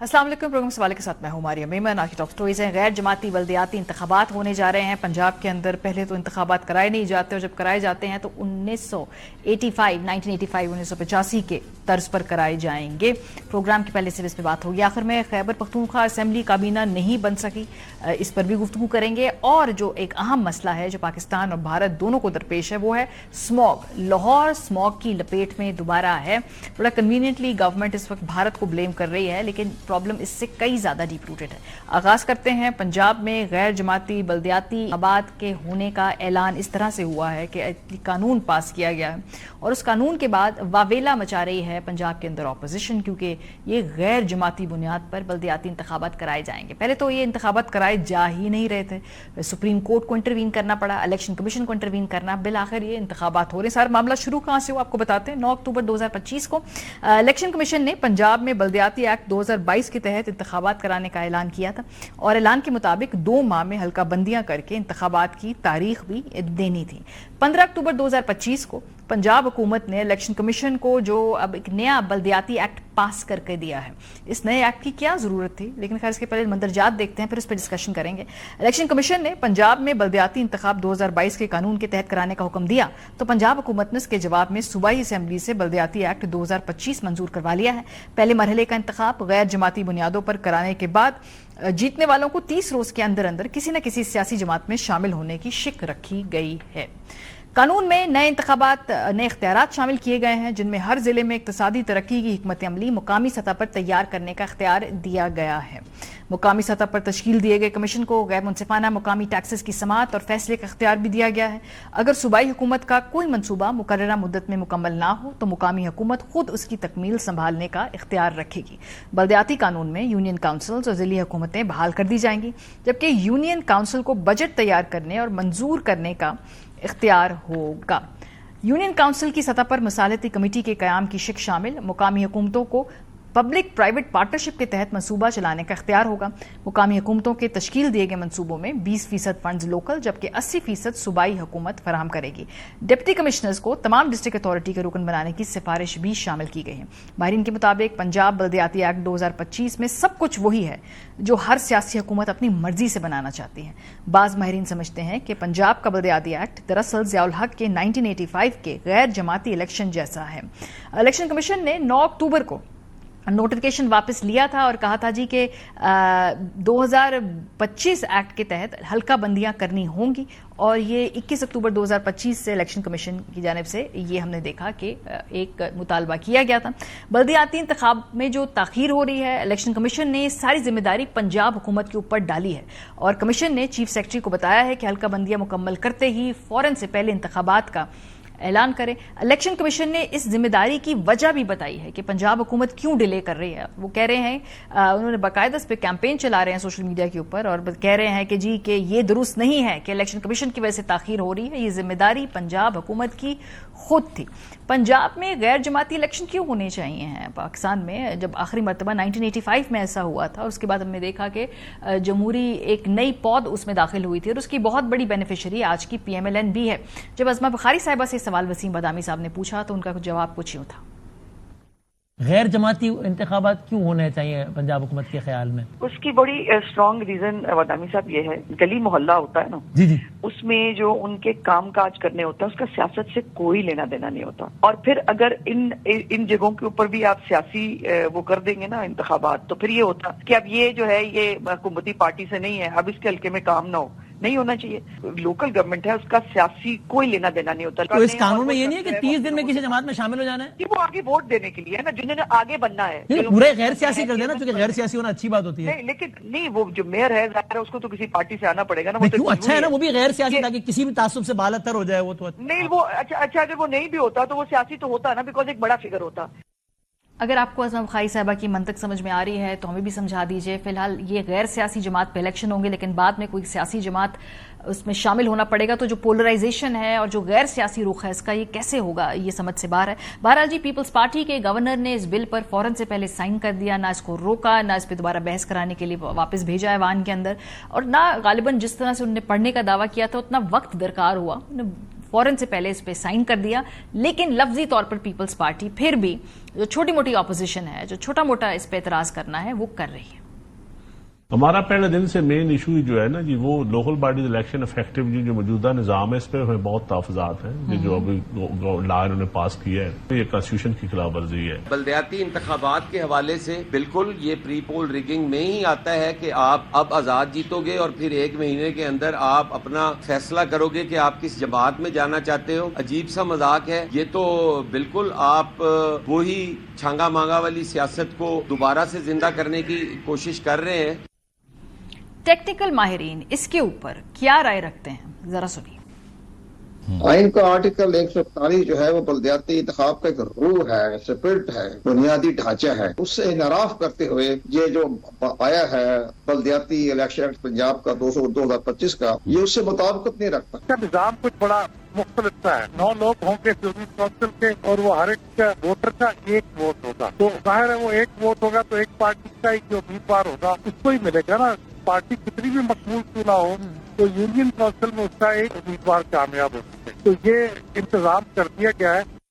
अस्सलाम वालेकुम। प्रोग्राम सवाल के साथ मैं हूं मारिया मेमन। आज की टॉप स्टोरीज हैं। गैर जमाती बल्दियाती इंतखाबात होने जा रहे हैं पंजाब के अंदर। पहले तो इंतखाबात कराए नहीं जाते और जब कराए जाते हैं तो 1985 के तर्ज पर कराए जाएंगे। प्रोग्राम के पहले से इस पर बात होगी। आखिर में खैबर पख्तूनख्वा असेंबली काबीना नहीं बन सकी, इस पर भी गुफ्तगू करेंगे। और जो एक अहम मसला है जो पाकिस्तान और भारत दोनों को दरपेश है वो है स्मॉग। लाहौर स्मॉग की लपेट में दोबारा है। बड़ा कन्वीनियंटली गवर्नमेंट इस वक्त भारत को ब्लेम कर रही है, लेकिन प्रॉब्लम इससे कई ज्यादा डीप रूटेड है। आगाज करते हैं। पंजाब में गैर जमाती बल्दियाती आबाद के होने का ऐलान इस तरह से हुआ है कि कानून पास किया गया है और उस कानून के बाद वावेला मचा रही है पंजाब के अंदर ऑपोजिशन, क्योंकि ये गैर जमाती बुनियाद पर बल्दियाती इंतखाबात कराए जाएंगे। पहले तो ये इंतखाबात कराए जा ही नहीं रहे थे, सुप्रीम कोर्ट को इंटरवीन करना पड़ा, इलेक्शन कमीशन को इंटरवीन करना, बिल आखिर ये इंतखाबात हो रहे। सारा मामला शुरू कहां से हुआ आपको बताते हैं। 9 अक्टूबर 2025 को इलेक्शन कमीशन ने पंजाब में बल्दियाती एक्ट 2022 के तहत इंतखाबात कराने का ऐलान किया था और ऐलान के मुताबिक 2 माह में हल्का बंदियां करके इंतखाबात की तारीख भी देनी थी। 15 अक्टूबर 2025 को पंजाब हुकूमत ने इलेक्शन कमीशन को जो अब एक नया बल्दियाती एक्ट पास करके दिया है, इस नए एक्ट की क्या जरूरत थी, लेकिन खैर इसके पहले मंदरजात देखते हैं, फिर इस पर डिस्कशन करेंगे। इलेक्शन कमीशन ने पंजाब में बल्दियाती इंतखाब 2022 के कानून के तहत कराने का हुक्म दिया तो पंजाब हुकूमत ने इसके जवाब में सूबाई असेंबली से बल्दियाती एक्ट 2025 मंजूर करवा लिया है। पहले मरहले का इंतखाब गैर जमाती बुनियादों पर कराने के बाद जीतने वालों को 30 रोज के अंदर अंदर किसी न किसी सियासी जमात में शामिल होने की शिक रखी गई है। कानून में नए इंतखाबात नए इख्तियारात शामिल किए गए हैं, जिनमें हर जिले में इक्तसादी तरक्की की हिकमत अमली मुकामी सतह पर तैयार करने का इख्तियार दिया गया है। मुकामी सतह पर तश्कील दिए गए कमीशन को गैर मुनसिफाना मुकामी टैक्सेस की समाअत और फैसले का इख्तियार भी दिया गया है। अगर सूबाई हुकूमत का कोई मनसूबा मुकर्ररा मुद्दत में मुकम्मल ना हो तो मुकामी हुकूमत खुद उसकी तकमील संभालने का इख्तियार रखेगी। बल्दियाती कानून में यूनियन काउंसिल्स और जिली हुकूमतें बहाल कर दी जाएंगी, जबकि यूनियन काउंसिल को बजट तैयार करने और मंजूर करने का इख्तियार होगा। यूनियन काउंसिल की सतह पर मसालती कमेटी के कयाम की शिक शामिल। मुकामी हुकूमतों को पब्लिक प्राइवेट पार्टनरशिप के तहत मंसूबा चलाने का इख्तियार होगा। मुकामी हुकूमतों के तश्कील दिए गए मंसूबों में 20% फंड्स लोकल जबकि 80% सूबाई हुकूमत फराहम करेगी। डिप्टी कमिश्नर्स को तमाम डिस्ट्रिक्ट अथॉरिटी के रुकन बनाने की सिफारिश भी शामिल की गई है। माहिरीन के मुताबिक पंजाब बल्दियाती एक्ट 2025 में सब कुछ वही है जो हर सियासी हुकूमत अपनी मर्जी से बनाना चाहती है। बाज माहिरीन समझते हैं कि पंजाब का बल्दियाती एक्ट दरअसल ज़ियाउल हक के 1985 के गैर जमाती इलेक्शन जैसा है। इलेक्शन कमीशन ने 9 अक्टूबर को नोटिफिकेशन वापस लिया था और कहा था जी कि 2025 एक्ट के तहत हल्का बंदियां करनी होंगी और ये 21 अक्टूबर 2025 से इलेक्शन कमीशन की जानिब से ये हमने देखा कि एक मुतालबा किया गया था। बल्दियाती इंतखाब में जो ताखीर हो रही है, इलेक्शन कमीशन ने सारी जिम्मेदारी पंजाब हुकूमत के ऊपर डाली है और कमीशन ने चीफ सेक्रेटरी को बताया है कि हल्का बंदियां मुकम्मल करते ही फौरन से पहले इंतखाबात का ऐलान करें। इलेक्शन कमीशन ने इस जिम्मेदारी की वजह भी बताई है कि पंजाब हुकूमत क्यों डिले कर रही है। वो कह रहे हैं, उन्होंने बाकायदा इस पर कैंपेन चला रहे हैं सोशल मीडिया के ऊपर और कह रहे हैं कि जी कि ये दुरुस्त नहीं है कि इलेक्शन कमीशन की वजह से ताखीर हो रही है, ये जिम्मेदारी पंजाब हुकूमत की खुद थी। पंजाब में गैर जमाती इलेक्शन क्यों होने चाहिए हैं? पाकिस्तान में जब आखिरी मरतबा 1985 में ऐसा हुआ था, उसके बाद हमने देखा कि जमहूरी एक नई पौध उसमें दाखिल हुई थी और उसकी बहुत बड़ी बेनिफिशरी आज की PMLN भी है। जब अज़मा बुखारी साहिबा से सवाल वसीम बदामी साहब ने पूछा तो उनका जवाब कुछ यूं था। गैर जमाती इंतखाबात क्यों होने चाहिए पंजाब हुकूमत के ख्याल में? उसकी बड़ी स्ट्रॉन्ग रीजन वदामी साहब ये है, गली मोहल्ला होता है ना जी जी, उसमें जो उनके काम काज करने होता है उसका सियासत से कोई लेना देना नहीं होता। और फिर अगर इन जगहों के ऊपर भी आप सियासी वो कर देंगे ना इंतखाबात, तो फिर ये होता कि अब ये जो है ये हुकूमती पार्टी से नहीं है, अब इसके हल्के में काम ना हो, नहीं होना चाहिए। लोकल गवर्नमेंट है, उसका सियासी कोई लेना देना नहीं होता। तो इस कानून में ये नहीं है कि 30 दिन में किसी जमात में शामिल हो जाना है? वो आगे वोट देने के लिए है ना, जिन्होंने आगे बनना है। पूरे गैर सियासी कर देना, क्योंकि गैर सियासी होना अच्छी बात होती है। नहीं, लेकिन नहीं, वो जो मेयर है जाहिर है उसको तो किसी पार्टी से आना पड़ेगा ना। वो क्यों अच्छा है ना, वो भी गैर सियासी, ताकि किसी भी तासुब से बालतर हो जाए। वो तो नहीं, वो अच्छा अगर वो नहीं भी होता तो वो सियासी तो होता ना, बिकॉज एक बड़ा फिगर होता। अगर आपको अज़मा बुखारी साहिबा की मंतक समझ में आ रही है तो हमें भी समझा दीजिए। फिलहाल ये गैर सियासी जमात पे इलेक्शन होंगे, लेकिन बाद में कोई सियासी जमात उसमें शामिल होना पड़ेगा, तो जो पोलराइजेशन है और जो गैर सियासी रुख है इसका ये कैसे होगा, ये समझ से बाहर है। बहरहाल जी, पीपल्स पार्टी के गवर्नर ने इस बिल पर फौरन से पहले साइन कर दिया, ना इसको रोका, ना इस पर दोबारा बहस कराने के लिए वापस भेजा ऐवान के अंदर, और ना गालिबन जिस तरह से उन्होंने पढ़ने का दावा किया था उतना वक्त दरकार हुआ, फौरन से पहले इस पे साइन कर दिया, लेकिन लफ्जी तौर पर पीपल्स पार्टी फिर भी जो छोटी मोटी ऑपोजिशन है, जो छोटा मोटा इस पे एतराज करना है, वो कर रही है। हमारा पहले दिन से मेन इशू जो है ना जी, वो लोकल बॉडीज इलेक्शन इफेक्टिवली जो मौजूदा निज़ाम है, इस पर हमें बहुत तहफ़्ज़ात हैं। जो अभी लॉ इन्होंने पास किया है, ये कॉन्स्टिट्यूशन की खिलाफ वर्जी है। बल्दियाती इंतखाबात के हवाले से बिल्कुल ये प्री पोल रिगिंग में ही आता है कि आप अब आज़ाद जीतोगे और फिर 1 महीने के अंदर आप अपना फैसला करोगे कि आप किस जमात में जाना चाहते हो। अजीब सा मजाक है ये तो। बिल्कुल आप वही छांगा मांगा वाली सियासत को दोबारा से जिंदा करने की कोशिश कर रहे हैं। टेक्निकल माहिरीन इसके ऊपर क्या राय रखते हैं, जरा सुनिए। आइन का आर्टिकल 141 जो है वो बल्दियाती इंतखाब का एक रूह है, स्पिरिट है, बुनियादी ढांचा है। उससे इनराफ करते हुए ये जो आया है बल्दियाती इलेक्शन एक्ट पंजाब का 2025 का, ये उससे मुताबिकत नहीं रखता। इसका निजाम कुछ बड़ा मुख्तलिफ सा है। 9 लोग होंगे यूनियन काउंसिल के और वो हर एक वोटर का 1 वोट होगा। तो जाहिर है वो 1 वोट होगा तो एक पार्टी का ही जो उम्मीदवार होगा उसको ही मिलेगा ना। पार्टी कितनी भी मकबूल क्यों ना हो तो यूनियन काउंसिल में उसका एक उम्मीदवार कामयाब हो सकते। तो ये इंतजाम कर दिया गया है।